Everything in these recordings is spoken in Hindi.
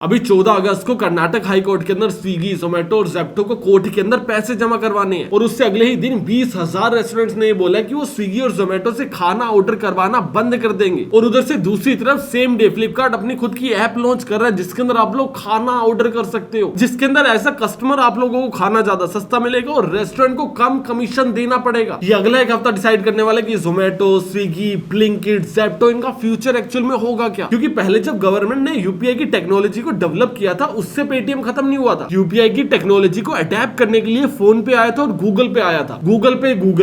अभी 14 अगस्त को कर्नाटक हाई कोर्ट के अंदर स्विगी, जोमेटो और जेप्टो को कोर्ट के अंदर पैसे जमा करवाने हैं और उससे अगले ही दिन 20,000 रेस्टोरेंट्स ने ये बोला कि वो स्विगी और जोमेटो से खाना ऑर्डर करवाना बंद कर देंगे। और उधर से दूसरी तरफ सेम डे फ्लिपकार्ट अपनी खुद की ऐप लॉन्च कर रहा है जिसके अंदर आप लोग खाना ऑर्डर कर सकते हो, जिसके अंदर ऐसा कस्टमर आप लोगों को खाना ज्यादा सस्ता मिलेगा और रेस्टोरेंट को कम कमीशन देना पड़ेगा। ये अगला एक हफ्ता डिसाइड करने वाला कि जोमेटो, स्विगी, ब्लिंकिट, जेप्टो इनका फ्यूचर एक्चुअल में होगा क्या, क्योंकि पहले जब गवर्नमेंट ने यूपीआई की टेक्नोलॉजी को डेवलप किया था उससे पेटीएम खत्म नहीं हुआ था। यूपीआई की टेक्नोलॉजी को अडेप्ट करने के लिए फोन पे आया था और गूगल पे आया था। गूगल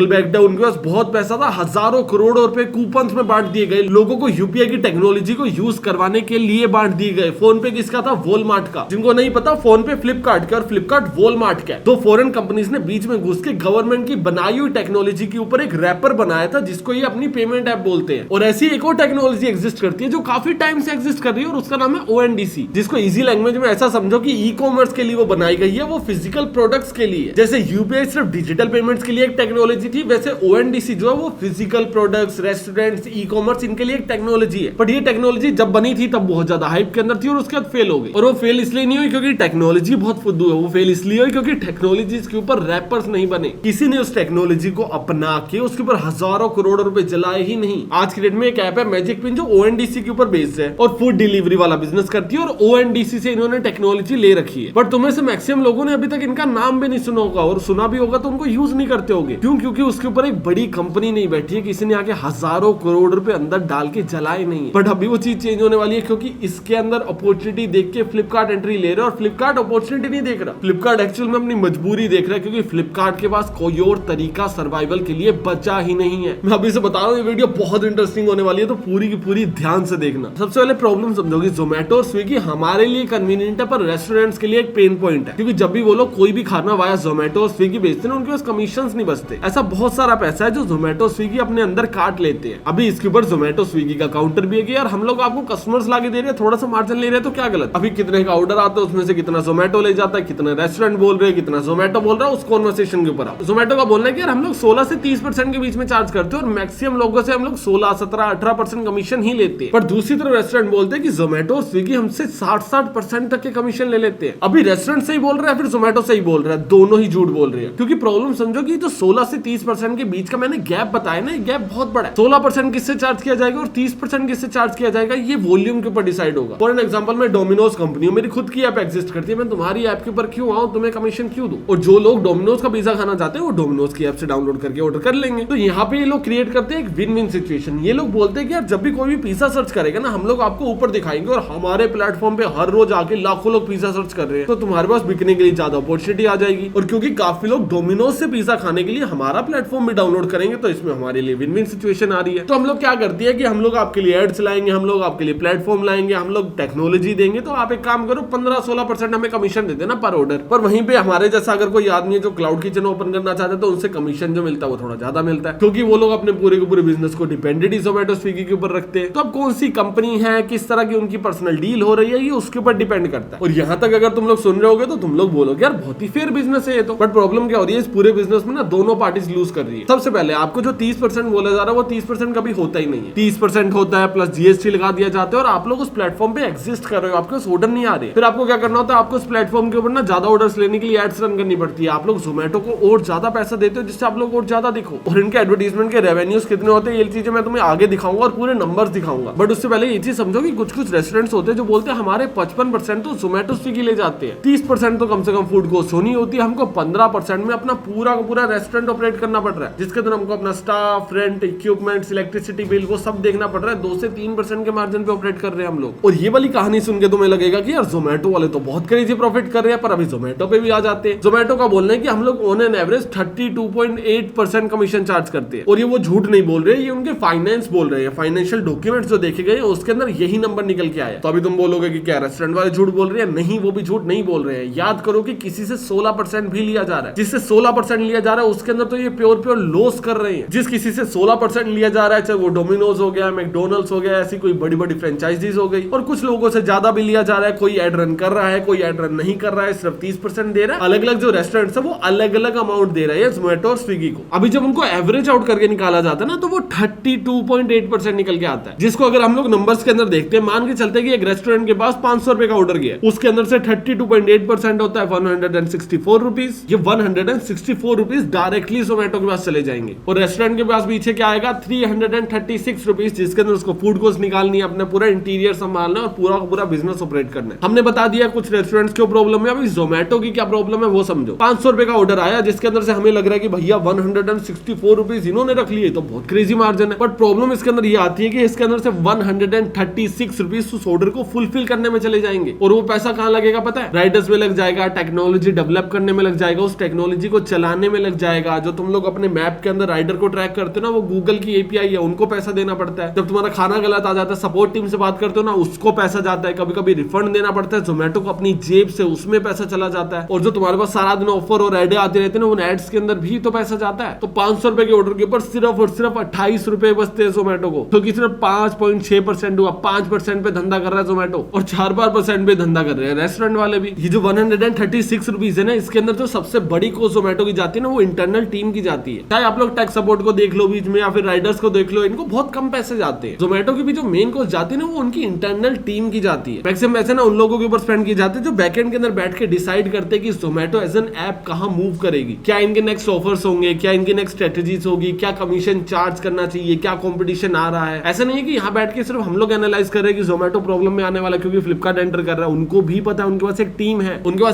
बैक डाउन, उनके पास बहुत पैसा था, हजारों करोड़ रुपए कूपन्स में बांट दिए गए, लोगों को यूपीआई की टेक्नोलॉजी को यूज करवाने के लिए बांट दिए गए। फोन पे किसका था? वॉलमार्ट का। जिनको नहीं पता, फोन पे फ्लिपकार्ट का और फ्लिपकार्ट वॉलमार्ट का। दो फॉरेन कंपनीज ने बीच में घुस के गवर्नमेंट की बनाई हुई टेक्नोलॉजी के ऊपर एक रैपर बनाया था जिसको ये अपनी पेमेंट ऐप बोलते हैं। और ऐसी एक और टेक्नोलॉजी एग्जिस्ट करती है जो काफी टाइम से एग्जिस्ट कर रही है और उसका नाम है ओएनडीसी, जिसको इजी लैंग्वेज में ऐसा समझो कि ई कॉमर्स के लिए वो बनाई गई है, वो फिजिकल प्रोडक्ट्स के लिए। जैसे यूपीआई सिर्फ डिजिटल पेमेंट्स के लिए एक टेक्नोलॉजी थी, वैसे ओएनडीसी जो है वो physical products, restaurants, e commerce इनके लिए एक टेक्नोलॉजी है। बट ये टेक्नोलॉजी जब बनी थी तब बहुत ज्यादा हाइप के अंदर थी और उसके बाद फेल हो गई। और वो फेल इसलिए नहीं हुई क्योंकि टेक्नोलॉजी बहुत फुद्दू है, वो फेल इसलिए हुई क्योंकि टेक्नोलॉजी के ऊपर रैपर्स नहीं बने। किसी ने उस टेक्नोलॉजी को अपना के उसके ऊपर हजारों करोड़ रुपए जलाए ही नहीं। आज की डेट में एक ऐप है मैजिक पिन जो ओएनडीसी के ऊपर बेस्ड है और फूड डिलीवरी वाला बिजनेस करती है और ओएनडीसी से इन्होंने टेक्नोलॉजी ले रखी है। बट तुम्हें से मैक्सिमम लोगों ने अभी तक इनका नाम भी नहीं सुना होगा और सुना भी होगा तो उनको यूज नहीं करते होंगे। क्यों? क्योंकि उसके ऊपर एक बड़ी कंपनी नहीं बैठी है, किसी ने आके हजारों करोड़ रुपए अंदर डाल के जलाए नहीं है। बट अभी वो चीज चेंज होने वाली है क्योंकि इसके अंदर अपॉर्चुनिटी देख के फ्लिपकार्ट एंट्री ले रहा है और फ्लिपकार्ट अपॉर्चुनिटी नहीं देख रहा, फ्लिपकार्ट एक्चुअल में अपनी मजबूरी देख रहा है क्योंकि फ्लिपकार्ट के पास कोई और तरीका सर्वाइवल के लिए बचा ही नहीं है। मैं अभी से बता रहा हूँ ये वीडियो बहुत इंटरेस्टिंग होने वाली है तो पूरी की पूरी ध्यान से देखना। सबसे पहले प्रॉब्लम समझोगे, जोमेटो और स्विगी हमारे लिए कन्वीनियंट है पर रेस्टोरेंट्स के लिए एक पेन पॉइंट है, क्योंकि जब भी वो लोग कोई भी खाना वाया जोमेटो और स्विगी बेचते हैं उनके पास कमीशंस नहीं बचते। ऐसा बहुत सारा पैसा है जो जोमेटो स्विगी अपने अंदर काट लेते हैं। अभी इसके ऊपर जोमेटो स्विगी का काउंटर भी है कि यार हम लोग आपको कस्टमर्स लाके दे रहे हैं, थोड़ा सा मार्जिन ले रहे हैं तो क्या गलत। अभी कितने का ऑर्डर आता है उसमें से कितना जोमेटो ले जाता है, कितना रेस्टोरेंट बोल रहे हैं, कितना जोमेटो बोल रहा है, उस कॉन्वर्सेशन के ऊपर जोमेटो का बोलना है कि यार हम लोग 16 से 30% के बीच में चार्ज करते हैं और मैक्सिमम लोगों से हम लोग 16, 17, 18% कमीशन ही लेते हैं। पर दूसरी तरफ रेस्टोरेंट बोलते हैं कि जोमेटो और स्विगी हमसे 60% तक के कमीशन ले लेते हैं। अभी रेस्टोरेंट सही बोल रहा है फिर जोमेटो सही बोल रहा है, दोनों ही झूठ बोल रहे हैं। क्योंकि प्रॉब्लम समझो कि जो 16 से 30% के बीच का मैंने गैप बताया ना, गैप बहुत बड़ा है। 16% किससे चार्ज किया जाएगा और 30% किससे चार्ज किया जाएगा, ये वॉल्यूम के ऊपर डिसाइड होगा। फॉर एन एग्जांपल, मैं डोमिनोज कंपनी, मेरी खुद की ऐप एग्जिस्ट करती है, मैं तुम्हारी ऐप के ऊपर क्यों आऊं, तुम्हें कमीशन क्यों दूं? और जो लोग डोमिनोज का पिज्जा खाना चाहते हैं वो डोमिनोज की ऐप से डाउनलोड करके ऑर्डर कर लेंगे। तो यहाँ पे ये लोग क्रिएट करते हैं एक विन विन सिचुएशन। ये लोग बोलते हैं कि यार जब भी कोई भी पिज्जा सर्च करेगा ना, हम लोग आपको ऊपर दिखाएंगे और हमारे प्लेटफॉर्म पे हर रोज आके लाखों लोग पिज्जा सर्च कर रहे हैं, तो तुम्हारे पास बिकने के लिए ज्यादा अपॉर्चुनिटी आ जाएगी। और क्योंकि काफी लोग डोमिनोज से पिज्जा खाने के लिए हमारा प्लेटफॉर्म भी डाउनलोड करेंगे तो इसमें हमारे लिए विन विन सिचुएशन आ रही है। तो हम लोग क्या करती है कि हम लोग आपके लिए एड्स लाएंगे, हम लोग आपके लिए प्लेटफॉर्म लाएंगे, हम लोग टेक्नोलॉजी देंगे, तो आप एक काम करो 15-16% हमें कमीशन दे देना पर ऑर्डर। पर वहीं पे हमारे जैसा अगर कोई आदमी है जो क्लाउड किचन ओपन करना चाहता है तो उनसे कमीशन जो मिलता है वो थोड़ा ज्यादा मिलता है, क्योंकि वो लोग अपने पूरे के पूरे बिजनेस को डिपेंडेंट ही जोमेटो स्विगी के ऊपर रखते हैं। तो अब कौन सी कंपनी है, किस तरह की उनकी पर्सनल डील हो रही है, ये उसके ऊपर डिपेंड करता है। और यहाँ तक अगर तुम लोग सुन रहे होगे तो तुम लोग बोलोगे यार बहुत ही फेयर बिजनेस है ये तो। बट प्रॉब्लम क्या हो रही है, इस पूरे बिजनेस में ना दोनों पार्टीज लूज कर रही है। सबसे पहले आपको जो 30% बोला जा रहा है वो 30% कभी होता ही नहीं है। 30% होता है प्लस जीएसटी लगा दिया जाता है और आप लोग उस प्लेटफॉर्म पे एग्जिस्ट कर रहे हो, आपके पास ऑर्डर नहीं आ रहे। फिर आपको क्या करना होता है, आपको उस प्लेटफॉर्म के ऊपर ना ज्यादा ऑर्डर्स लेने के लिए एड्स रन करनी पड़ती है। आप लोग जोमेटो को और ज्यादा पैसा देते हो जिससे आप लोग और ज्यादा दिखो। और इनके एडवर्टाइजमेंट के रेवेन्यूज कितने होते हैं ये चीजें मैं तुम्हें आगे दिखाऊंगा और पूरे नंबर्स दिखाऊंगा। बट उससे पहले ये चीज समझो कि कुछ रेस्टोरेंट्स होते हैं जो बोलते हैं हमारे 55% तो जोमेटो स्विगी ले जाते हैं, 30% तो कम से कम फूड कॉस्ट होनी होती है, हमको 15% में अपना पूरा का पूरा रेस्टोरेंट ऑपरेट करना पड़ रहा है, जिसके अंदर हमको अपना staff, rent, equipments, electricity bill वो सब देखना पड़ रहा है। 2 से 3% के मार्जिन पे ऑपरेट कर रहे हैं हम लोग। और ये वाली कहानी सुन के तुम्हें लगेगा कि यार जोमेटो वाले तो बहुत क्रेजी प्रॉफिट कर रहे हैं, पर अभी जोमेटो पे भी आ जाते हैं। जोमेटो का बोलना है कि हम लोग on an average 32.8% commission charge करते हैं। और ये वो झूठ नहीं बोल रहे, ये उनके फाइनेंस बोल रहे हैं। फाइनेंशियल डॉक्यूमेंट्स जो देखे गए उसके अंदर यही नंबर निकल के आया। तो अभी तुम बोलोगे कि क्या रेस्टोरेंट वाले झूठ बोल रहे हैं? नहीं, वो भी झूठ नहीं बोल रहे हैं। याद करो कि किसी से 16% भी लिया जा रहा है, जिससे 16% लिया जा रहा है उसके अंदर तो ये प्योर लॉस कर रहे हैं। जिस किसी से 16% लिया जा रहा है, चाहे वो डोमिनोज हो गया, मैकडोनल्ड्स हो गया, ऐसी कोई बड़ी बड़ी फ्रेंचाइजीज हो गई, और कुछ लोगों से ज्यादा भी लिया जा रहा है। कोई एड रन कर रहा है, कोई एड रन नहीं कर रहा है, सिर्फ 30% दे रहा है। अलग अलग जो रेस्टोरेंट्स है वो अलग अलग अमाउंट दे रहे हैं जोमेटो और स्विगी को। अभी जब उनको एवरेज आउट करके निकाला जाता है ना तो वो 32.8% निकल के आता है, जिसको अगर हम लोग नंबर्स के अंदर देखते हैं, मान के चलते कि एक रेस्टोरेंट के पास 500 रुपए का ऑर्डर किया, उसके अंदर से 32.8% होता है 164 रुपीज। ये 164 रुपीज डायरेक्टली जोमेटो के पास चले जाएंगे। और रेस्टोरेंट के पास पीछे क्या आएगा 336 रुपीज, जिसके अंदर उसको फूड कॉस्ट निकालनी है, अपने पूरा इंटीरियर संभालना और पूरा बिजनेस ऑपरेट करना है। हमने बता दिया कुछ रेस्टोरेंट्स क्यों प्रॉब्लम है, अभी जोमेटो की क्या प्रॉब्लम है वो समझो। 500 रुपए का ऑर्डर आया, जिसके अंदर से हमें लग रहा है कि भैया 164 रुपीज इन्होंने रख लिए, तो बहुत क्रेजी मार्जिन है। बट प्रॉब्लम इसके अंदर ये आती है कि इसके अंदर से 136 रुपीज उस ऑर्डर को फुलफिल करने में चले जाएंगे। और वो पैसा कहां लगेगा पता है? राइडर्स में लग जाएगा, टेक्नोलॉजी डेवलप करने में लग जाएगा, उस टेक्नोलॉजी को चलाने में लग जाएगा। जो तुम लोग अपने मैप के अंदर राइडर को ट्रैक करते हो ना, वो गूगल की एपीआई है, उनको पैसा देना पड़ता है। जब तुम्हारा खाना गलत आ जाता है, सपोर्ट टीम से बात करते हो ना, उसको पैसा जाता है। कभी कभी रिफंड देना पड़ता है जोमेटो को अपनी जेब से, उसमें पैसा चला जाता है। और जो तुम्हारे पास सारा दिन ऑफर और एड आते रहते हैं ना, उन एड्स के अंदर भी तो पैसा जाता है। तो 500 रुपए के ऑर्डर के ऊपर सिर्फ और सिर्फ 28 रुपए बचते हैं जोमेटो को, क्योंकि सिर्फ 5.6% हुआ। 5% पे धंधा कर रहा है जोमेटो और 4% पे धंधा कर रहे हैं रेस्टोरेंट वाले भी। ये जो 136 रुपीज है ना, इसके अंदर जो सबसे बड़ी कॉस्ट जोमेटो की जाती है ना, वो इंटरनल टीम की जाती है। चाहे आप लोग टेक सपोर्ट को देख लो बीच में, या फिर राइडर्स को देख लो, इनको बहुत कम पैसे जाते हैं। जोमेटो की भी जो मेन कॉस्ट जाती है ना, वो उनकी इंटरनल टीम की जाती है। मैक्सिमम पैसे ना उन लोगों के ऊपर स्पेंड किए जाते हैं जो बैकएंड के अंदर बैठ के डिसाइड करते हैं कि जोमेटो एज एन ऐप कहां मूव करेगी, क्या इनके नेक्स्ट ऑफर्स होंगे, क्या इनकी नेक्स्ट स्ट्रेटेजीज होगी, क्या कमीशन चार्ज करना चाहिए, क्या कंपटीशन आ रहा है। ऐसा नहीं है कि यहाँ बैठ के सिर्फ हम लोग एनालाइज कर रहे हैं कि जोमेटो प्रॉब्लम में आने वाला क्योंकि फ्लिपकार्ट एंटर कर रहा है। उनको भी पता है, उनके पास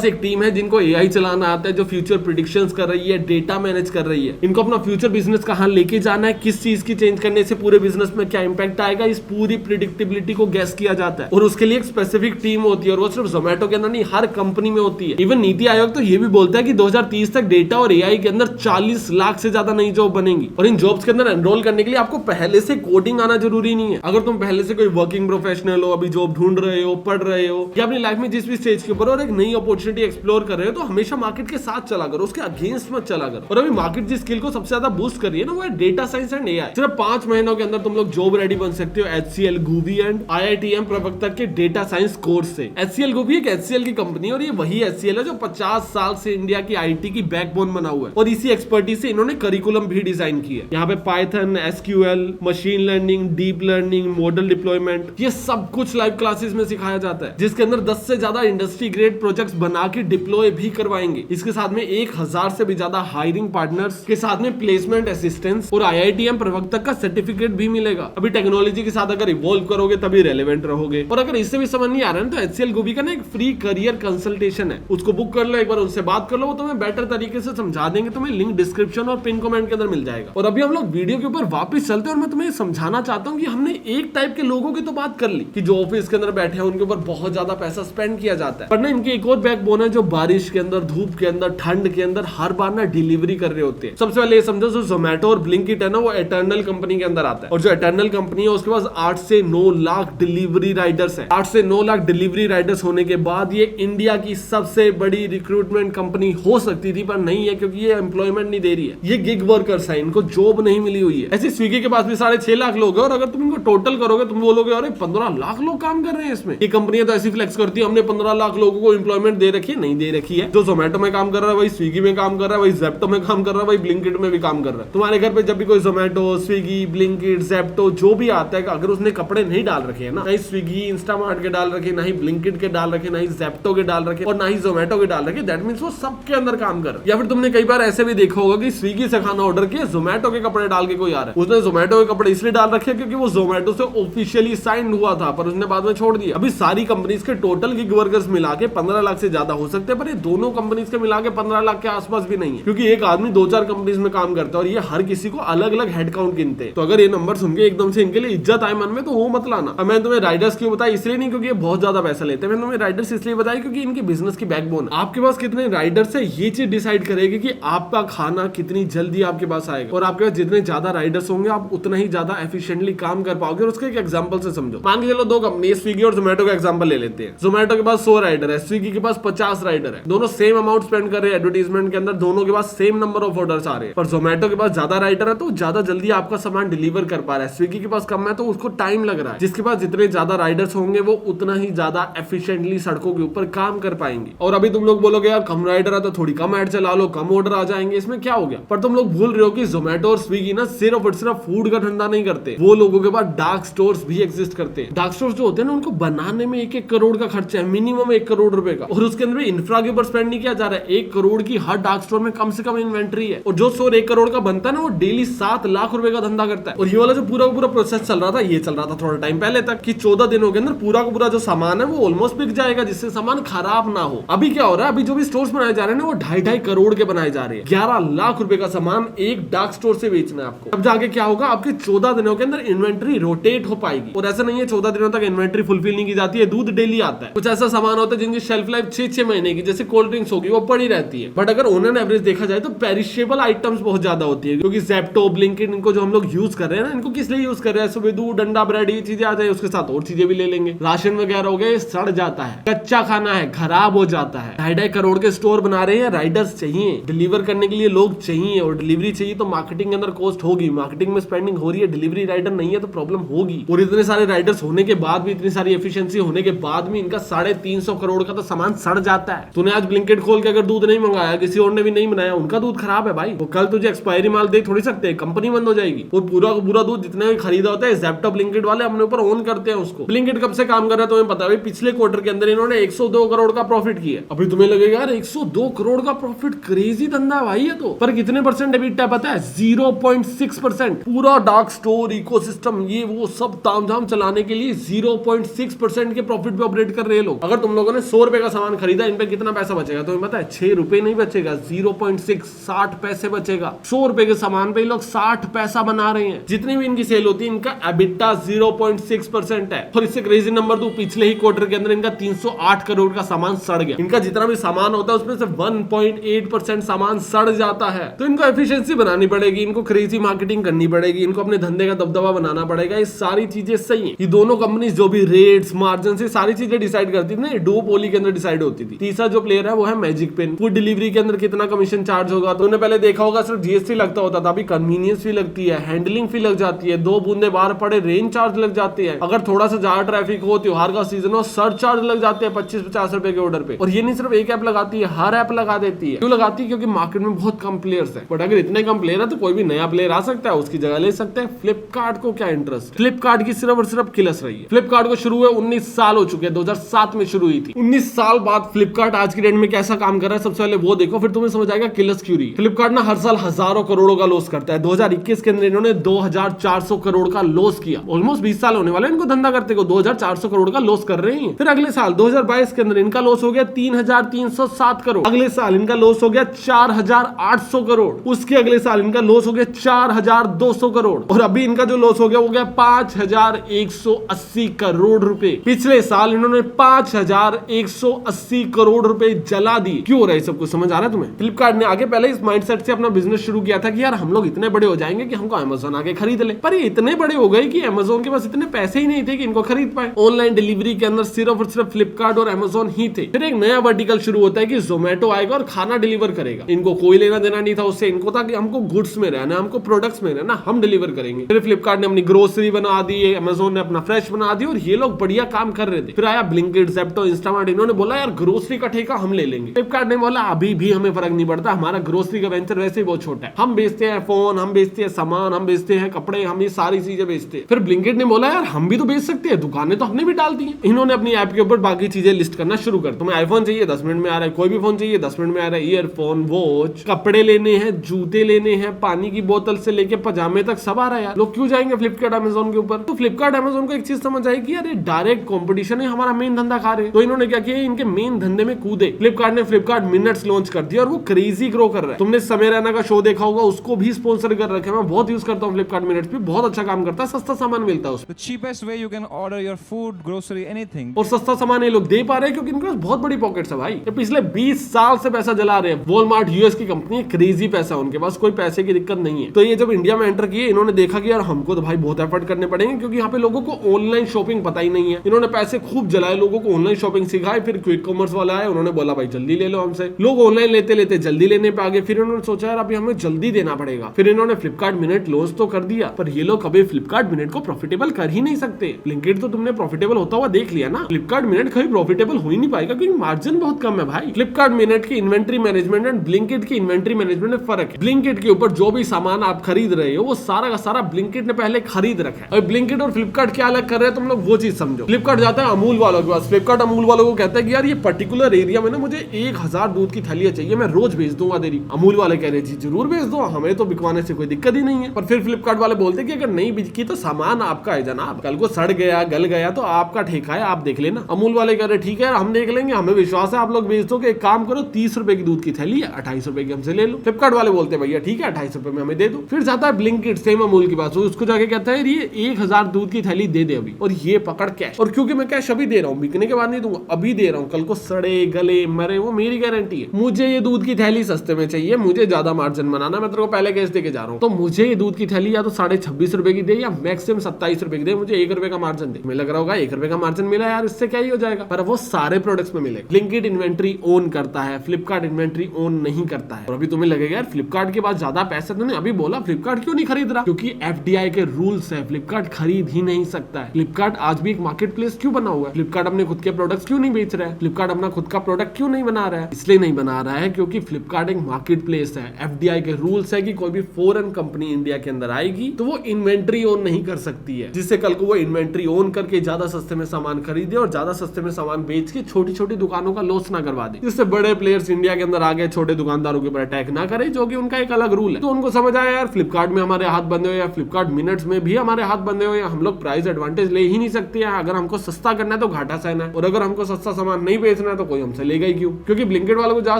एक टीम है, जिनको एआई चलाना आता है, जो फ्यूचर प्रेडिक्शंस कर रही है, डेटा मैनेज कर रही है। इनको अपना फ्यूचर बिजनेस कहां लेके जाना है, किस चीज की चेंज करने से पूरे बिजनेस में क्या इंपैक्ट आएगा, इस पूरी प्रिडिक्टेबिलिटी को गैस किया जाता है। और उसके लिए एक स्पेसिफिक टीम होती है, और वो सिर्फ जोमेटो के अंदर नहीं, हर कंपनी में होती है। इवन नीति आयोग तो ये भी बोलता है कि 2030 तक डेटा और एआई के अंदर 40 लाख से ज्यादा नई जॉब बनेंगी। और इन जॉब्स के अंदर एनरोल करने के लिए आपको पहले से कोडिंग आना जरूरी नहीं है। अगर तुम पहले से कोई वर्किंग प्रोफेशनल हो, अभी जॉब ढूंढ रहे हो, पढ़ रहे हो, या अपनी लाइफ में जिस भी स्टेज के ऊपर और एक नई अपॉर्चुनिटी एक्सप्लोर कर रहे हो, तो हमेशा मार्केट के साथ चला करो, उसके अगेंस्ट मत चला करो। और अभी मार्केट जिस स्किल को सबसे ज्यादा बूस्ट कर रही है ना, वो है डेटा साइंस एंड एआई। सिर्फ 5 महीनों के अंदर तुम लोग जॉब रेडी बन सकते हो HCL गूवी एंड IITM प्रवक्ता के डेटा साइंस कोर्स से। HCL गूवी एक HCL की कंपनी है, और ये वही HCL है जो 50 साल से इंडिया की IT की बैकबोन बना हुआ है। और इसी एक्सपर्टीज से इन्होंने करिकुलम भी डिजाइन की है। यहाँ पे Python, SQL, machine learning, deep learning, model deployment, ये सब कुछ लाइव क्लासेस में सिखाया जाता है, जिसके अंदर 10 से ज्यादा इंडस्ट्री ग्रेड प्रोजेक्ट्स बना के डिप्लॉय भी करवाएंगे। इसके साथ में 1000 से भी ज्यादा हायरिंग पार्टनर्स के साथ में प्लेसमेंट असिस्टेंस और IITM प्रवक्ता का सर्टिफिकेट भी मिलेगा। अभी टेक्नोलॉजी के साथ अगर इवॉल्व करोगे तभी रेलेवेंट रहोगे। और अगर इससे भी समझ नहीं आ रहा है तो HCL गूवी का ना एक फ्री करियर कंसल्टेशन है, उसको बुक कर लो, एक बार उनसे बात कर लो, वो तुम्हें बेटर तरीके से समझा देंगे। तुम्हें लिंक डिस्क्रिप्शन और पिन कमेंट के अंदर मिल जाएगा। और अभी हम लोग वीडियो के ऊपर वापस चलते हैं, और मैं तुम्हें समझाना चाहता हूँ कि हमने एक टाइप के लोगों की तो बात कर ली कि जो ऑफिस के अंदर बैठे हैं, उनके ऊपर बहुत ज्यादा पैसा स्पेंड किया जाता है, पर ना इनके एक और बैकबोन है जो बारिश के अंदर, धूप के अंदर, ठंड के अंदर हर बार ना डिलीवरी कर रहे होते हैं। सबसे पहले ये समझो, जो जोमेटो और ब्लिंकिट है ना, वो एटर्नल कंपनी के अंदर आता है। और जो एटर्नल कंपनी है उसके पास 8 से 9 लाख डिलीवरी राइडर्स है। 8 से 9 लाख डिलीवरी राइडर्स होने के बाद ये इंडिया की सबसे बड़ी रिक्रूटमेंट कंपनी हो सकती थी, पर नहीं है, क्योंकि ये एम्प्लॉयमेंट नहीं दे रही है। ये गिग वर्कर्स है, इनको जॉब नहीं मिली हुई है। ऐसे स्विगी के पास भी 6.5 लाख लोग हैं, और अगर तुम इनको टोटल करोगे तुम बोलोगे अरे 15 लाख लोग काम कर रहे हैं इसमें। ये कंपनियां तो ऐसी फ्लेक्स करती है, हमने 15 लाख लोगों को एम्प्लॉयमेंट दे रखी है, नहीं दे रखी है। जो जोमेटो में काम कर रहा है वही स्विगी में काम कर रहा है, वही जेप्टो में काम कर रहा है, वही ब्लिंकिट में भी काम कर रहा है। तुम्हारे घर पे जब भी कोई जोमेटो, स्विगी, ब्लिंकिट, जेप्टो जो भी आता है, अगर उसने कपड़े नहीं डाल रखे हैं ना, नहीं स्विगी इंस्टामार्ट के डाल रखे, ना ही ब्लिंकिट के डाल रखे, ना ही जेप्टो के डाल रखे, और ना ही जोमेटो के डाल रखे, दैट मींस वो सबके अंदर काम कर रहा है। या फिर तुमने कई बार ऐसे भी देखा होगा कि स्विगी से खाना ऑर्डर किया, जोमेटो के कपड़े डाल के कोई आ रहा है, उसने जोमेटो के कपड़े इसलिए डाल रखे क्योंकि वो जोमेटो से ऑफिशियली साइन हुआ था, पर उसने बाद में छोड़ दिया। अभी सारी कंपनीज के टोटल गिग वर्कर्स मिला के 15 लाख से ज्यादा हो सकते हैं, पर ये दोनों कंपनीज के मिला के 15 लाख के आसपास भी नहीं है, क्योंकि एक आदमी 2-4 कंपनीज में काम करता है, और ये हर किसी को अलग अलग हेड काउंट गिनते हैं। तो अगर ये नंबर सुन के एकदम से इनके लिए इज्जत आए मन में, तो वो मत लाना। अब मैंने तुम्हें राइडर्स क्यों बताया, इसलिए नहीं क्योंकि ये बहुत ज्यादा पैसा लेते हैं, मैंने तुम्हें राइडर्स इसलिए बताया क्योंकि इनकी बिजनेस की बैकबोन है। आपके पास कितने राइडर्स है, ये चीज डिसाइड करेगी कि आपका खाना कितनी जल्दी आपके पास आएगा। और आपके पास जितने ज्यादा राइडर्स होंगे, आप उतना ही ज्यादा एफिशिएंटली काम कर पाओगे। और उसके एक एग्जांपल से समझो, मान के चलो 2 कंपनी, स्विगी और जोमेटो का एग्जांपल ले लेते हैं। जोमेटो के पास 100 राइडर है, स्विगी के पास 50 राइडर है, दोनों सेम अमाउंट स्पेंड कर रहे हैं एडवर्टाइजमेंट के अंदर, दोनों के पास सेम नंबर ऑफ ऑर्डर्स आ रहे हैं। पर जोमेटो के पास ज्यादा राइडर है तो ज्यादा जल्दी आपका सामान डिलीवर कर पा रहा है, स्विगी के पास कम है तो उसको टाइम लग रहा है। जिसके पास जितने ज्यादा राइडर्स होंगे वो उतना ही ज्यादा एफिशिएंटली सड़कों के ऊपर काम कर पाएंगे। और अभी तुम लोग बोलोगे यार कम राइडर है तो थोड़ी कम ऐड चला लो, कम ऑर्डर आ जाएंगे, इसमें क्या हो गया। पर तुम लोग भूल रहे हो कि जोमेटो और स्विगी ना सिर्फ फूड का धंधा नहीं करते, वो लोगों के पास डार्क स्टोर्स भी एग्जिस्ट करते हैं। डार्क स्टोर्स जो होते हैं ना, उनको बनाने महीने में 1-1 करोड़ का खर्चा है, मिनिमम 1 करोड़ रुपए का, और उसके अंदर भी इंफ्रा के ऊपर स्पेंड नहीं किया जा रहा है। 1 करोड़ की हर डार्क स्टोर में कम से कम इन्वेंट्री है, और जो स्टोर 1 करोड़ का बनता है ना, वो डेली 7 लाख रुपए का धंधा करता है। और ये वाला जो पूरा प्रोसेस चल रहा था, ये चल रहा था थोड़ा टाइम पहले तक कि 14 दिनों के अंदर पूरा का पूरा जो सामान है वो ऑलमोस्ट बिक जाएगा, जिससे सामान खराब ना हो। अभी क्या हो रहा है, अभी जो भी स्टोर्स बनाए जा रहे हैं ना, वो 2.5 करोड़ के बनाए जा रहे हैं। 11 लाख रुपए का सामान एक डार्क स्टोर से बेचना है आपको। अब जाके क्या होगा, आपके 14 दिनों के अंदर इन्वेंट्री रोटेट हो पाएगी। और ऐसा नहीं है 14 दिनों तक इन्वेंट्री फुलफिल नहीं की जाती है, दूध डेली आता है। कुछ ऐसा सामान होता है जिनकी शेल्फ लाइफ 6-6 महीने की, जैसे कोल्ड ड्रिंक्स होगी, वो पड़ी रहती है। बट अगर ऑन एन एवरेज देखा जाए तो पेरिशेबल आइटम्स बहुत ज्यादा होती है, क्योंकि ज़ेप्टो, ब्लिंकिट, इनको जो हम लोग यूज कर रहे हैं ना, इनको किस लिए यूज कर रहे हैं, सुबह दूध, डंडा, ब्रेड, ये चीजें आ जाए, उसके साथ और चीजें भी ले लेंगे। राशन वगैरह हो गए, सड़ जाता है, कच्चा खाना है, खराब हो जाता है। 2.5 करोड़ के स्टोर बना रहे हैं, राइडर्स चाहिए, डिलीवर करने के लिए लोग चाहिए, और डिलीवरी चाहिए तो मार्केटिंग के अंदर कॉस्ट होगी, मार्केटिंग में स्पेंडिंग हो रही है, डिलीवरी राइडर नहीं है तो प्रॉब्लम होगी। और इतने सारे राइडर्स होने के बाद भी, इतनी सारी एफिशिएंसी होने के बाद भी इनका 350 करोड़ का तो सामान सड़ जाता है। तूने आज ब्लिंकिट खोल के अगर दूध नहीं मंगाया, किसी और ने भी नहीं बनाया, उनका दूध खराब है भाई, वो कल तुझे एक्सपायरी माल दे थोड़ी सकते हैं, कंपनी बंद हो जाएगी। और पूरा दूध जितना भी खरीदा होता है, ज़ेप्टो, ब्लिंकिट वाले अपने ऊपर ओन करते हैं उसको। ब्लिंकिट कब से काम कर रहा है तुम्हें पता है, पिछले क्वार्टर के अंदर इन्होंने 102 करोड़ का प्रॉफिट किया। अभी तुम्हें लगेगा यार 102 करोड़ का प्रॉफिट, क्रेजी धंधा भाई है तो, पर कितने परसेंट एबिटा पता है, 0.6%। पूरा डार्क स्टोर इकोसिस्टम, ये वो सब तामझाम चलाने के लिए 0.6% के प्रॉफिट पे ऑपरेट कर रहे हैं लोग। अगर तुम लोगों ने 100 रुपए का सामान खरीदा, इन पे कितना पैसा बचेगा तुम्हें पता है, 6 रुपए नहीं बचेगा, 0.6 60 पैसे बचेगा। 100 रुपए के सामान पे लोग 60 पैसा बना रहे हैं। जितनी भी इनकी सेल होती है, इनका एबिटा 0.6% है। और इससे क्रेजी नंबर दो, पिछले ही क्वार्टर के अंदर इनका 308 करोड़ का सामान सड़ गया। इनका जितना भी सामान होता है उसमें से 1.8% सामान सड़ जाता है। तो इनको एफिशिएंसी बनानी पड़ेगी, इनको क्रेजी मार्केटिंग करनी पड़ेगी, इनको अपने धंधे का दबदबा बनाना पड़ेगा। ये सारी चीजें सही है। ये दोनों कंपनी जो भी रेट्स, मार्जिन से सारी चीजें डिसाइड करती थी ना, डुओपोली के अंदर डिसाइड होती थी। तीसरा जो प्लेयर है वो है मैजिक पेन। फूड डिलीवरी के अंदर कितना कमीशन चार्ज होगा, तो उन्हें पहले देखा होगा सिर्फ जीएसटी लगता होता था, अभी कन्वीनियंस फी लगती है, हैंडलिंग फी लग जाती है, 2 बूंदे बाहर पड़े रेंज चार्ज लग जाते हैं, अगर थोड़ा सा ज्यादा ट्रैफिक हो, त्योहार का सीजन हो, सर्च चार्ज लग जाते हैं 25-50 रुपए के ऑर्डर पे। और ये नहीं सिर्फ एक ऐप लगाती है, हर ऐप लगा देती है। क्यों लगाती है, क्योंकि मार्केट में बहुत कम प्लेयर्स है। बट अगर इतने कम प्लेयर है तो कोई भी नया प्लेयर आ सकता है, उसकी जगह ले सकते हैं। फ्लिपकार्ट को क्या इंटरेस्ट, फ्लिपकार्ट की सिर्फ और सिर्फ खिलस रही है। फ्लिपकार्ट को शुरू हुए 19 साल हो चुके हैं, 2007 में शुरू हुई थी। 19 साल बाद फ्लिपकार्ट आज की डेट में कैसा काम कर रहा है, सबसे पहले वो देखो, फिर तुम्हें समझ आएगा किलस क्यों रही। फ्लिपकार्ट ना हर साल हजारों करोड़ों का लॉस करता है। 2021 के अंदर इन्होंने 2400 करोड़ का लॉस किया। ऑलमोस्ट 20 साल होने वाले इनको धंधा करते को, 2400 करोड़ का लॉस कर रहे हैं। फिर अगले साल 2022 के अंदर इनका लॉस हो गया 3307 करोड़। अगले साल इनका लॉस हो गया 4800 करोड़। उसके अगले साल इनका लॉस हो गया 4200 करोड़। और अभी इनका जो लॉस हो गया 5180 करोड़ रुपए। पिछले साल इन्होंने 5180 करोड़ रुपए जला दी। क्यों हो रहा है सब कुछ, समझ आ रहा है तुम्हें? फ्लिपकार्ट ने आगे पहले इस माइंडसेट से अपना बिजनेस शुरू किया था कि यार हम लोग इतने बड़े हो जाएंगे कि हमको अमेज़न आके खरीद ले। पर ये इतने बड़े हो गए कि अमेज़न के पास इतने पैसे ही नहीं थे कि इनको खरीद पाए। ऑनलाइन डिलीवरी के अंदर सिर्फ और सिर्फ फ्लिपकार्ट और अमेज़न ही थे। फिर एक नया वर्टिकल शुरू होता है कि जोमेटो आएगा और खाना डिलीवर करेगा। इनको कोई लेना देना नहीं था उससे, इनको था कि हमको गुड्स में रहना, हमको प्रोडक्ट्स में रहना, हम डिलीवर करेंगे। फिर फ्लिपकार्ट ने अपनी ग्रोसरी बना दी, अमेज़न ने अपना फ्रेश बना दी, और ये लोग बढ़िया काम कर रहे थे। फिर आया ब्लिंकिट, ज़ेप्टो, इंस्टामार्ट, इन्होंने बोला यार ग्रोसरी का ठेका हम ले लेंगे। फ्लिपकार्ट ने बोला अभी भी हमें फर्क नहीं पड़ता, हमारा ग्रोसरी का वेंचर वैसे ही बहुत छोटा है, हम बेचते हैं फोन, हम बेचते हैं सामान, हम बेचते हैं कपड़े, हम ये सारी चीजें बेचते हैं। फिर ब्लिंकिट ने बोला यार हम भी तो बेच सकते हैं, दुकानें तो हमने भी डाल दी हैं। इन्होंने अपनी ऐप के ऊपर बाकी चीजें लिस्ट करना शुरू कर। तुम्हें आईफोन चाहिए 10 मिनट में आ रहा है, कोई भी फोन चाहिए 10 मिनट में आ रहा है, ईयरफोन, वॉच, कपड़े लेने हैं, जूते लेने हैं, पानी की बोतल से लेके पजामे तक सब आ रहा है यार। लोग क्यों जाएंगे फ्लिपकार्ट अमेज़न के ऊपर? तो फ्लिपकार्ट अमेज़न को एक चीज समझ आई कि यार ये डायरेक्ट कंपटीशन है, हमारा मेन धंधा खा रहे हैं। तो इन्होंने क्या किया, इनके मेन धंधे में कूदे। फ्लिपकार्ट ने फ्लिपकार्ट मिनट्स लॉन्च कर दिया और वो क्रेजी ग्रो कर रहा है। तुमने समय रैना का शो देखा होगा, उसको भी स्पॉन्सर कर रखा है। मैं बहुत यूज करता हूँ फ्लिपकार्ट मिनट्स पे, बहुत अच्छा काम करता है, सस्ता सामान मिलता है उसमें। cheapest way you can order your food, grocery, anything. और सस्ता सामान ये लोग दे पा रहे हैं क्योंकि इनके पास बहुत बड़ी पॉकेट्स है भाई। ये पिछले 20 साल से पैसा जला रहे हैं। वॉलमार्ट यूएस की कंपनी है, क्रेजी पैसा उनके पास, कोई पैसे की दिक्कत नहीं है। तो ये जब इंडिया में एंटर किए, इन्होंने देखा कि यार हमको तो भाई बहुत एफर्ट करने पड़ेंगे, क्योंकि यहाँ पे लोगों को ऑनलाइन शॉपिंग पता ही नहीं है। इन्होंने पैसे खूब जलाए, लोगों को ऑनलाइन शॉपिंग सिखाए। फिर क्विक कॉमर्स वाला है, उन्होंने बोला भाई जल्दी ले लो हमसे। लोग ऑनलाइन लेते लेते जल्दी लेने पे आगे। फिर इन्होंने सोचा यार अभी हमें जल्दी देना पड़ेगा। फिर इन्होंने फ्लिपकार्ट मिनट लॉन्च तो कर दिया, पर ये लोग कभी फ्लिपकार्ट मिनट को प्रॉफिटेबल कर ही नहीं सकते। ब्लिंकिट तो तुमने प्रॉफिटेबल होता हुआ देख लिया ना, फ्लिपकार्ट मिनट कभी प्रॉफिटेबल हो ही नहीं पाएगा क्योंकि मार्जिन बहुत कम है भाई। फ्लिपकार्ट मिनट की इन्वेंट्री मैनेजमेंट एंड ब्लिंकिट की इन्वेंट्री मैनेजमेंट में फर्क है। ब्लिंकिट के ऊपर जो भी सामान आप खरीद रहे हो वो सारा का सारा ब्लिंकिट ने पहले खरीद रखा है। और ब्लिंकिट और फ्लिपकार्ट क्या अलग कर रहे हैं तुम लोग वो चीज समझो। फ्लिपकार्ट फ्लिपकार्ट जाता है अमूल वालों के पास। फ्लिपकार्ट अमूल वालों को कहता है कि यार ये पर्टिकुलर एरिया में ना मुझे 1000 दूध की थैलियां चाहिए, मैं रोज भेज दूंगा तेरी। अमूल वाले कह रहे जी जरूर भेज दो, हमें तो बिकवाने से कोई दिक्कत ही नहीं है। पर फिर फ्लिपकार्ट वाले बोलते हैं कि अगर नहीं बिकी तो सामान आपका है जनाब, कल को सड़ गया गल गया तो आपका ठेका है, आप देख लेना। अमूल वाले कह रहे ठीक है हम देख लेंगे, हमें विश्वास है आप लोग भेज दो। एक काम करो 30 रुपए की दूध की थैली है, 28 रुपए की हमसे ले लो। फ्लिपकार्ट वाले बोलते हैं भैया ठीक है 28 रुपए में हमें दे दो। फिर जाता है ब्लिंकिट सेम अमूल के पास, उसको जाके कहता है ये 1000 दूध की थैली दे दे अभी, और ये पकड़ कैश। और क्योंकि मैं कैश अभी दे रहा हूँ, बिकने के बाद नहीं दूंगा, अभी दे रहा हूँ, कल को सड़े गले मरे वो मेरी गारंटी है। मुझे ये दूध की थैली सस्ते में चाहिए, मुझे ज्यादा मार्जिन बनाना, मैं तेरे को पहले कैश देके जा रहा हूँ, तो मुझे ये दूध की थैली या तो 26.5 रुपए की दे या मैक्सिमम 27 रुपए की दे, मुझे 1 रुपए का मार्जिन दे। मुझे लग रहा होगा 1 रुपए का मार्जिन मिला यार, इससे क्या ही हो जाएगा, पर वो सारे प्रोडक्ट्स में मिलेगा। ब्लिंकिट इन्वेंट्री ओन करता है, फ्लिपकार्ट इन्वेंट्री ओन नहीं करता है। और अभी तुम्हें लगेगा यार फ्लिपकार्ट के पास ज्यादा पैसे, तो नहीं अभी बोला फ्लिपकार्ट क्यों नहीं खरीद रहा, क्योंकि एफडीआई के रूल्स है, फ्लिपकार्ट खरीद ही नहीं सकता है। फ्लिपकार्ट आज भी एक मार्केट प्लेस क्यों बना हुआ है, फ्लिपकार्ट अपने खुद के प्रोडक्ट्स क्यों नहीं बेच रहा है, फ्लिपकार्ट अपना खुद का प्रोडक्ट क्यों नहीं बना रहा है, इसलिए नहीं बना रहा है क्योंकि फ्लिपकार्ट एक मार्केट प्लेस है। एफडीआई के रूल्स है कि कोई भी फॉरेन कंपनी इंडिया के अंदर आएगी तो वो इन्वेंट्री ओन नहीं कर सकती है, जिससे कल को वो इन्वेंट्री ओन करके ज्यादा सस्ते में सामान खरीदे और ज्यादा सस्ते में सामान बेच के छोटी छोटी दुकानों का लॉस ना करवा दे, जिससे बड़े प्लेयर्स इंडिया के अंदर आगे छोटे दुकानदारों के ऊपर अटैक ना करे, जो कि उनका एक अलग रूल है। तो उनको समझ आया यार फ्लिपकार्ट में हमारे हाथ बंधे हो या फ्लिपकार्ट मिनट्स में भी हमारे हाथ बंधे हो, या हम लोग प्राइस एडवांटेज ले ही नहीं सकते हैं। अगर हमको सस्ता करना है तो घाटा सहना है, और अगर हमको सस्ता सामान नहीं बेचना है तो कोई हमसे लेगा ही क्यों, क्योंकि ब्लिंकिट वालों को ज्यादा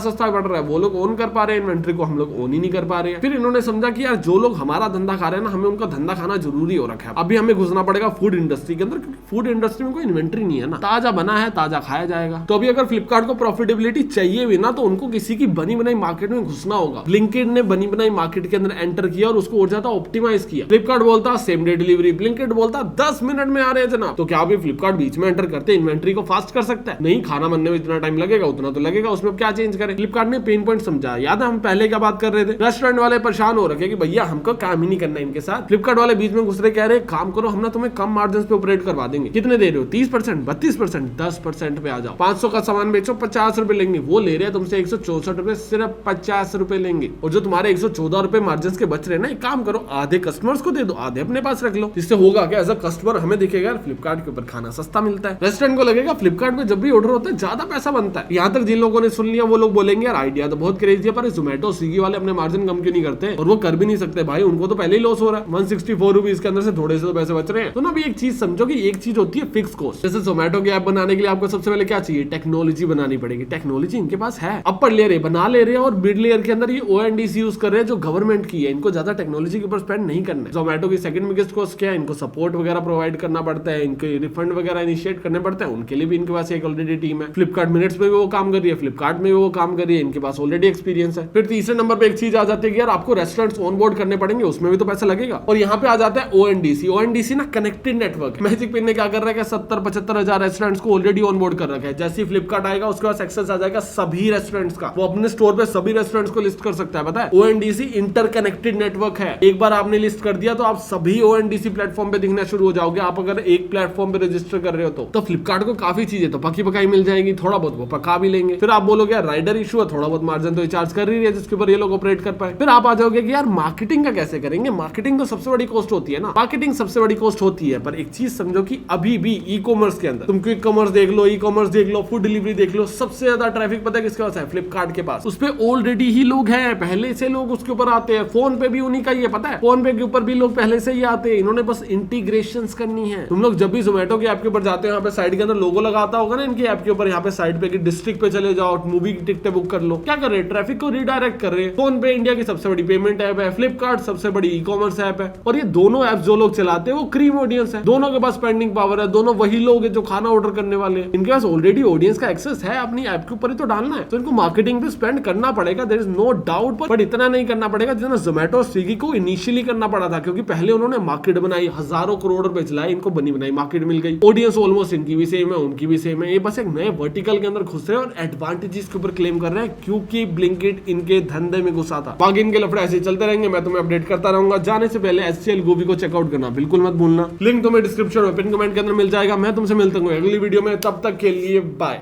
सस्ता पड़ रहा है, वो लोग ओन कर पा रहे हैं इन्वेंट्री को, हम लोग ओन ही नहीं कर पा रहे हैं। फिर इन्होंने समझा कि यार जो लोग हमारा धंधा खा रहे हैं ना, हमें उनका धंधा खाना जरूरी हो रखा है। अभी हमें घुसना पड़ेगा फूड इंडस्ट्री के अंदर, क्योंकि फूड इंडस्ट्री में कोई इन्वेंट्री नहीं है ना, ताजा बना है ताजा खाया जाएगा। तो अभी अगर फ्लिपकार्ट को प्रॉफिटेबिलिटी चाहिए भी ना, तो उनको किसी की बनी बनाई मार्केट में घुसना होगा। ब्लिंकिट ने बनी बनाई मार्केट के अंदर एंटर किया और उसको और ज्यादा ऑप्टिमाइज किया। फ्लिपकार्ट बोलता सेम डे डिलीवरी, ब्लिंकिट बोलता 10 मिनट में आ रहे हैं जनाब। तो क्या अभी फ्लिपकार्ट बीच में एंटर करते इन्वेंट्री को फास्ट कर सकता है? नहीं, खाना बनने में जितना टाइम लगेगा उतना तो लगेगा, उसमें क्या चेंज करें। फ्लिपकार्ट ने पेन पॉइंट समझा। याद है हम पहले क्या बात कर रहे थे, रेस्टोरेंट वाले परेशान हो रखे कि भैया हमको काम ही नहीं करना इनके साथ। फ्लिपकार्ट वाले बीच में घुस रहे, कह रहे काम करो, हम ना तुम्हें कम मार्जिन पे ऑपरेट करवा देंगे। कितने दे रहे हो? 30%, 32%, 10% पे आ जाओ। 500 का सामान बेचो 50 रुपए लेंगे, वो ले रहे हैं तुमसे 164 रुपए, सिर्फ 50 रुपए लेंगे। और जो तुम्हारे 114 रुपए मार्जिन के बच रहे हैं ना, एक काम करो आधे कस्टमर्स को दे दो, आधे अपने पास रख लो। जिससे होगा क्या, एज अ कस्टमर हमें दिखेगा फ्लिपकार्ट के ऊपर खाना सस्ता मिलता है। रेस्टोरेंट को लगेगा फ्लिपकार्ट में जब भी ऑर्डर होता है ज्यादा पैसा बनता है। यहाँ तक जिन लोगों ने सुन लिया वो लोग बोलेंगे यार आइडिया तो बहुत क्रेजी है, पर जोमेटो स्विगी वाले अपने मार्जिन कम क्यों नहीं करते, और वो कर भी नहीं सकते भाई, उनको तो पहले ही लॉस हो रहा है। 164 रुपीज के अंदर से थोड़े से तो पैसे बच रहे हैं। तो ना भी एक चीज समझो कि एक चीज होती है फिक्स कॉस्ट। जैसे जोमेटो की ऐप बनाने के लिए आपको सबसे पहले क्या चाहिए, टेक्नोलॉजी बनानी पड़ेगी। टेक्नोलॉजी इनके पास है, अपर लेयर बना ले रहे हैं, और मिड लेयर के अंदर ये ओएनडीसी यूज कर रहे हैं जो गवर्नमेंट की है। इनको ज्यादा टेक्नोलॉजी के ऊपर स्पेंड नहीं करना है। जोमेटो की सेकंड बिगेस्ट कॉस्ट क्या है, इनको सपोर्ट वगैरह प्रोवाइड करना पड़ता है, इनके रिफंड वगैरह इनिशिएट करने पड़ते हैं, उनके लिए भी इनके पास एक ऑलरेडी टीम है। फ्लिपकार्ट मिनट्स में भी वो काम कर रही है, फ्लिपकार्ट में भी वो काम कर रही है, इनके पास ऑलरेडी एक्सपीरियंस है। फिर तीसरे नंबर पे एक चीज आ जाती है कि यार आपको रेस्टोरेंट्स ऑनबोर्ड करने पड़ेंगे, उसमें भी तो पैसा लगेगा। और यहाँ पे आ जाता है ओएनडीसी। ओएनडीसी ना कनेक्टेड नेटवर्क। मैजिक पिन ने क्या कर रखा है, 70-75 हजार रेस्टोरेंट्स को ऑलरेडी ऑनबोर्ड कर रखा है। जैसे ही फ्लिपकार्ट आएगा उसके पास एक्सेस आ जाएगा सभी रेस्टोरेंट्स का, वो अपने स्टोर पे सभी रेस्टोरेंट्स को लिस्ट कर सकता है। पता है ओएनडीसी इंटरकनेक्टेड नेटवर्क है। एक बार आपने लिस्ट कर दिया तो आप सभी ओएनडीसी प्लेटफॉर्म पे दिखना शुरू हो जाओगे। आप अगर एक प्लेटफॉर्म पे रजिस्टर कर रहे हो तो फ्लिपकार्ट को काफी चीजें तो पकी पकाई मिल जाएगी, थोड़ा बहुत वो पका भी लेंगे। फिर आप बोलोगे यार राइडर इशू है, थोड़ा बहुत मार्जिन तो चार्ज कर रही है जिसके ऊपर ये लोग ऑपरेट कर पाए। फिर आप आ जाओगे कि यार मार्केटिंग का कैसे करेंगे, मार्केटिंग तो सबसे बड़ी कॉस्ट होती है ना, मार्केटिंग सबसे बड़ी कॉस्ट होती है। पर एक चीज समझो कि अभी भी ई कॉमर्स के अंदर तुम क्विक कॉमर्स देख लो, ई कॉमर्स देख लो, फूड डिलीवरी देख लो, सबसे ज्यादा ट्रैफिक पता है किसके पास है, फ्लिपकार्ट के पास। उस पे ऑलरेडी ही लोग हैं, पहले से लोग उसके ऊपर आते हैं। फोन पे भी उन्हीं का ही है, पता है फोन पे के ऊपर भी लोग पहले से ही आते हैं, इन्होंने बस इंटीग्रेशंस करनी है। तुम लोग जब भी जोमेटो के ऐप के ऊपर जाते हो, यहाँ पे साइड के अंदर लोगो लगाता होगा ना इनके ऐप के ऊपर, यहाँ पे साइड पे डिस्ट्रिक्ट पे चले जाओ, मूवी की टिकटें बुक कर लो। क्या कर रहे हैं, ट्रैफिक को रिडायरेक्ट कर रहे हैं। फोन पे इंडिया की सबसे बड़ी पेमेंट ऐप है, फ्लिपकार्ट सबसे बड़ी ई कॉमर्स ऐप है, और ये दोनों ऐप जो लोग चलाते हैं वो क्रीम ऑडियंस है, दोनों के पास स्पेंडिंग पावर है, दोनों वही लोग हैं जो खाना ऑर्डर करने वाले हैं। इनके पास ऑलरेडी ऑडियंस का एक्सेस है, अपनी ऐप के ऊपर ही तो डालना है, तो इनको मार्केटिंग पे स्पेंड करना पड़ेगा, there is no doubt. But इतना नहीं करना पड़ेगा जितना जोमेटो स्विगी को इनिशियली करना पड़ा था, क्योंकि पहले उन्होंने मार्केट बनाई, हजारों करोड़ रुपए चलाए, इनको बनी बनाई मार्केट मिल गई, ऑडियंस ऑलमोस्ट इनकी भी सेम है, उनकी भी सेम है। ये बस एक नए वर्टिकल के अंदर घुस रहे हैं और एडवांटेजेस के ऊपर क्लेम कर रहे हैं, क्योंकि ब्लिंकिट इनके धंधे में घुसा था। बाकी इनके लफड़े ऐसे चलते रहेंगे, मैं तुम्हें अपडेट करता रहूंगा। जाने से पहले SCL गोभी को चेकआउट करना बिल्कुल मत भूलना, लिंक तुम्हें डिस्क्रिप्शन में पिन कमेंट के अंदर मिल जाएगा। मैं तुमसे मिलता हूँ अगली वीडियो में, तब तक के लिए बाय।